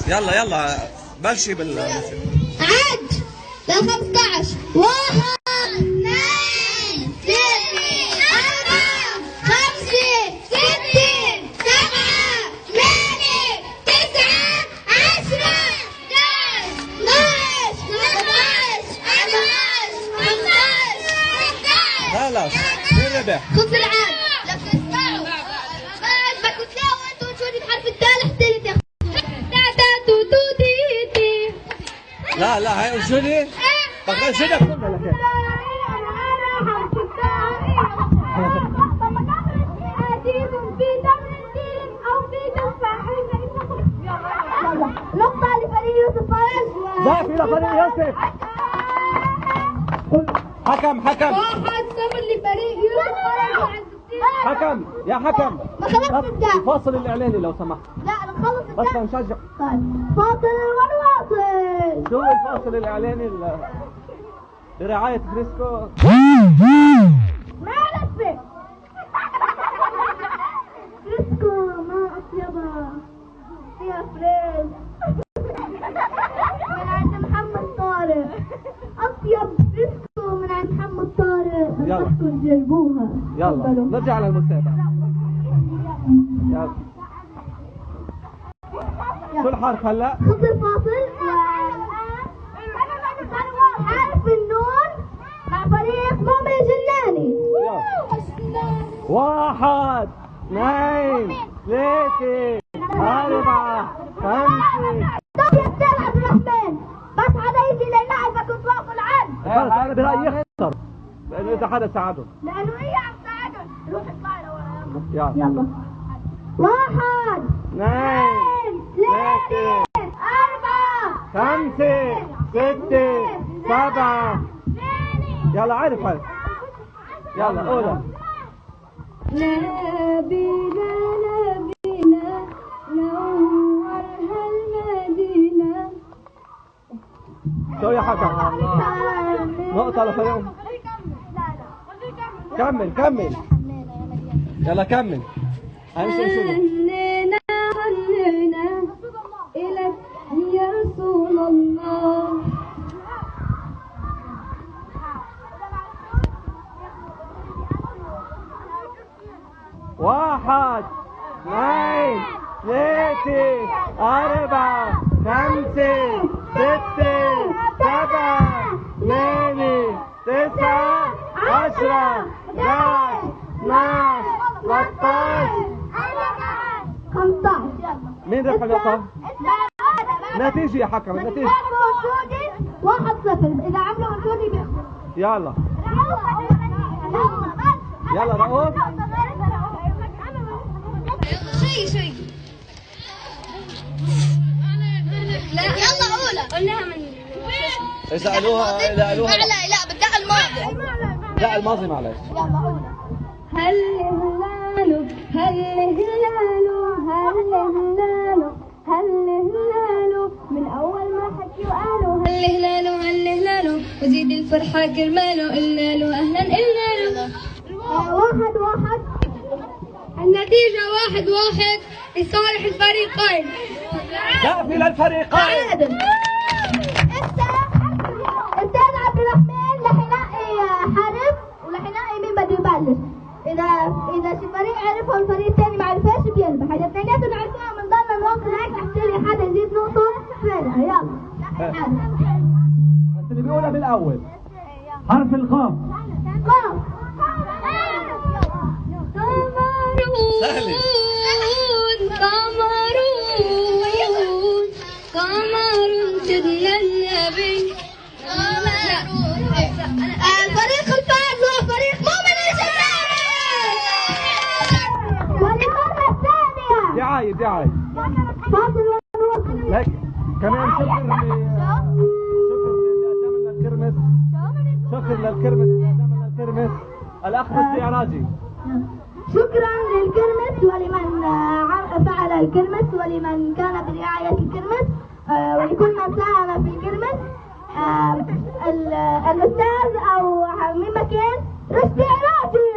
يلا يلا بلشي بالموسيقى. عد ل 15. 1 2 3 4 5 6 7 8 9 10 11 12 13 14 15 16. خلاص مين ربح؟ خذ العاد لك تسمعوا بس بدكم تلاقوا انتوا تشوفوا بحرف الدال احتلت يا لا لا هاي انشدي. طب انشدها كلها لك. نقطة لفريق يوسف فارس. لا في لفريق يوسف. حكم 1-0 لفريق يوسف فارس. حكم يا حكم. ما خلصت الدال. فاصل الاعلاني لو سمحت. لا نخلص الدال. بس نشجع. فاصل والواصل. شو الفاصل الاعلاني برعاية فريسكو؟ ما لفه. فريسكو ما اطيبها يا فريش. من عند محمد طارق. اطيب فريسكو من عند محمد طارق. يلا. بدكم تجربوها. يلا نرجع للمسابقة. يلا شو الحرف هلا؟ خذ الفاصل. حرف النون مع فريق مؤمن الجناني. 1 2 3 4 5. طب يا استاذ عبد الرحمن بس حدا يجي لينعزك وتوقفوا العد. خلص انا برايي يخسر لانه اذا حدا ساعدهم. لانه هي عم تساعدهم. روح اطلع لورا. يلا يلا 1 2 2 3 4 5 6 7. يلا عارف. يلا قولها. نبينا نبينا نور هالمدينة. شو يا حكم؟ نقطة لفريقهم. كمل يلا كمل. هنينا إلك يا رسول الله. واحد 2 3 4 5 6 7 8 9 10 11 12 13. 15. مين ربح النقطة؟ نتيجة يا حكم النتيجة. 1-0. إذا عملوا أسودي بيخسروا. يلا يلا رؤوف. شوي لا يلا قولها. قلناها من إذا قالوها لا بدها الماضي. لا الماضي معلش. يلا قولها. هل هلاله من أول ما حكي وقالوا هل هلاله وزيد الفرحة كرماله قلنا له أهلا قلنا له. 1-1. النتيجة 1-1 لصالح الفريقين. كافي للفريقين. تعادل. استاذ عبد الرحمن رح ينقي حرف ورح ينقي مين بده يبلش. اذا شي فريق عرفه والفريق الثاني ما عرفهاش بيربح. اذا اثنيناتهم عرفوها بنضلنا نوصل هيك لحتى حدا يزيد نقطه فرقه. يلا بس اللي بيقولها بالاول حرف القاف. قاف. سهلة. قمر سيدنا النبي. الفريق الفائز هو فريق مؤمن الجناني. وللمرة الثانية. دعاية. فاصل ونواصل. لك كمان شكر للكرمس الأخ السيراجي. شكرا للكرمس ولمن فعل الكرمس ولمن كان برعاية الكرمس ولكل من ساهم في الكرمس. الأستاذ أو مين ما كان رشدي عراجي.